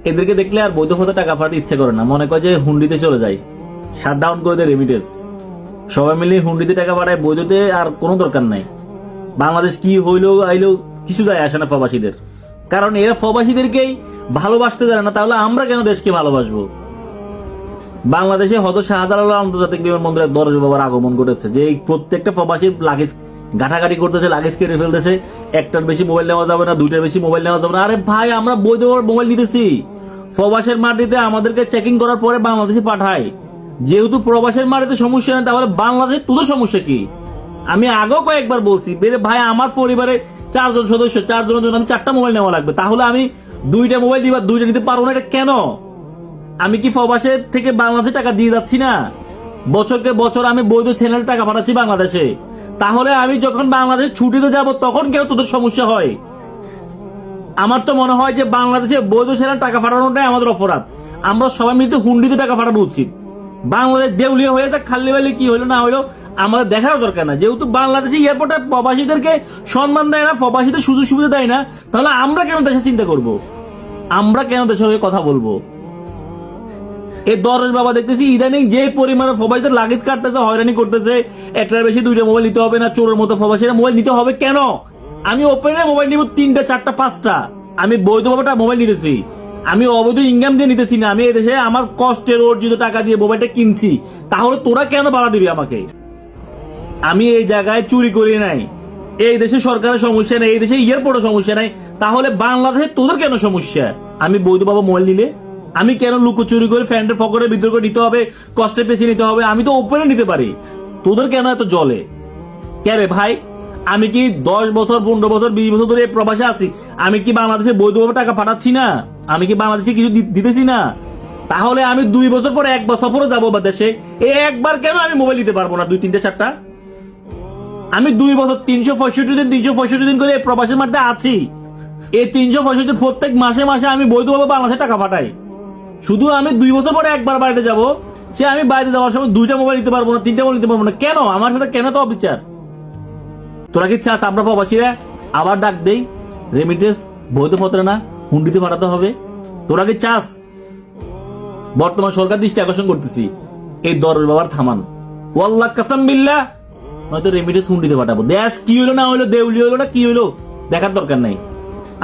এদেরকে দেখলে আর বৈধ হতে টাকা পাঠাতে ইচ্ছে করে না, মনে করে যে হুন্ডিতে চলে যায়, শাটডাউন করে দেয় রেমিটেন্স। সবাই মিলে হুন্ডিতে টাকা পাঠায়, বৈধতে আর কোনো দরকার নাই। বাংলাদেশ কি হইলো আইলো কিছু যায় আসে না প্রবাসীদের, কারণ এরা প্রবাসীদেরকেই ভালোবাসতে জানে না, তাহলে আমরা কেন দেশকে ভালোবাসবো? বাংলাদেশে হয়তো শাহজালাল আন্তর্জাতিক বিমানবন্দরে দরজ বাবার আগমন ঘটেছে, যে প্রত্যেকটা প্রবাসী লাগেজ ঘাটাঘাটি করতেছে, লাগেজ কেটে ফেলতেছে। একটার বেশি মোবাইল নেওয়া যাবে না, দুইটার বেশি মোবাইল নেওয়া যাবে না। আরে ভাই, আমরা বৈধ মোবাইল নিতেছি, প্রবাসের মাটিতে আমাদেরকে চেকিং করার পরে বাংলাদেশে পাঠায়। যেহেতু প্রবাসের মাটিতে সমস্যা নেই, তাহলে বাংলাদেশে তোদের সমস্যা কি? আমি আগেও কয়েকবার বলছি, বেরে ভাই আমার পরিবারে 4 জন সদস্য, 4 জনের জন্য আমি 4টা মোবাইল নেওয়া লাগবে, তাহলে আমি 2টা মোবাইল দিবা, 2টা নিতে পারবো না, এটা কেন? আমি কি প্রবাসের থেকে বাংলাদেশে টাকা দিয়ে যাচ্ছি না? বছরকে বছর আমি বৈধ চ্যানেলে টাকা পাঠাচ্ছি বাংলাদেশে, তাহলে আমি যখন বাংলাদেশে ছুটিতে যাব তখন কেন তোদের সমস্যা হয়? আমার তো মনে হয় যে বাংলাদেশে বৈধ চ্যানেলে টাকা পাঠানোটাই আমাদের অপরাধ। আমরা সবাই মিলে হুন্ডিতে টাকা পাঠানো উচিত। বাংলাদেশ দেউলিয়া হয়ে যাক, খাল্লি বালি কি হইলো না হইলো আমাদের দেখারও দরকার না। যেহেতু বাংলাদেশে এয়ারপোর্টে প্রবাসীদেরকে সম্মান দেয় না, প্রবাসীদের সুযোগ সুবিধা দেয় না, তাহলে আমরা কেন দেশে চিন্তা করব? আমরা কেন দেশের হয়ে কথা বলবো? এই দরের বাবা দেখতেছি ইদানিং যে পরিমাণে প্রবাসীদের লাগেজ কাটতেছে, হয়রানি করতেছে। একটার বেশি 2টা মোবাইল নিতে হবে না, চোরের মতো প্রবাসীরা মোবাইল নিতে হবে কেন? আমি ওপেনে মোবাইল নিব 3টা 4টা 5টা, আমি বৈধভাবে মোবাইল নিতেছি, আমি অবৈধ ইনকাম দিয়ে নিতেছি না, আমি এদেশে আমার কষ্টের অর্জিত টাকা দিয়ে মোবাইলটা কিনছি, তাহলে তোরা কেন বাধা দিবি আমাকে? আমি এই জায়গায় চুরি করি নাই, এই দেশে সরকারের সমস্যা নাই, এই দেশে এয়ারপোর্টের সমস্যা নাই, তাহলে বাংলাদেশে তোদের কেন সমস্যা? আমি বৈধভাবে মোবাইল নিলে আমি কেন লুকোচুরি করে ফ্যান্ডের ফকরের ভিতর করে নিতে হবে, কষ্টে পেছে নিতে হবে? আমি তো ওপেনে নিতে পারি, তোদের কেন এত জলে? কে রে ভাই, আমি কি 10 বছর 15 বছর 20 বছর ধরে প্রবাসে আছি, আমি কি বাংলাদেশে বৈধভাবে টাকা পাঠাচ্ছি না? আমি কি বাংলাদেশে কিছু দিতেছি না? তাহলে আমি 2 বছর পরে 1 বছর পরে যাবো বা দেশে, এই একবার কেন আমি মোবাইল নিতে পারবো না 2 3টে 4টা? আমি 2 বছর 365 দিন করে প্রবাসের মাঠে আছি। এই 365 প্রত্যেক মাসে মাসে আমি বৈধভাবে বাংলাদেশে টাকা পাঠাই। শুধু আমি 2 বছর পরে একবার বাড়িতে যাব, সে আমি বাড়িতে যাওয়ার সময় 2টা মোবাইল নিতে পারবো না, 3টা মোবাইল নিতে পারবো না, কেন? আমার সাথে কেন তো অবিচার? তোরা কি চাস আমরা প্রবাসীরা আবার ডাক দেই রেমিটেন্স বৈধ পত্রে না হুন্ডিতে পাঠাতে হবে? তোরা কি চাস? বর্তমান সরকার দৃষ্টি আকর্ষণ করতেছি, এই দরের বাবার থামান, ওয়াল্লাহ কাসাম বিল্লাহ, নয়তো রেমিটেন্স হুন্ডিতে পাঠাবো। দেশ কি হইলো না হইলো, দেউলি হইলো না কি হইলো দেখার দরকার নাই।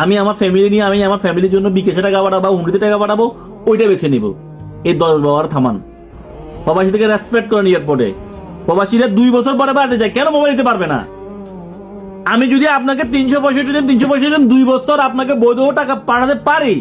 আমি আমার ফ্যামিলি নিয়ে, আমি আমার ফ্যামিলির জন্য বিকাশে টাকা পাঠাবো, হুন্ডিতে টাকা পাঠাবো, ওইটা বেছে নিব। এই দরের বাবার থামান। প্রবাসী থেকে রেসপেক্ট করেন এয়ারপোর্টে। প্রবাসীরা 2 বছর পরে বাড়িতে যায়, কেন মোবাইল নিতে পারবে না? আমি যদি আপনাকে 365 দিন 2 বছর আপনাকে বৈধ টাকা পাঠাতে পারি,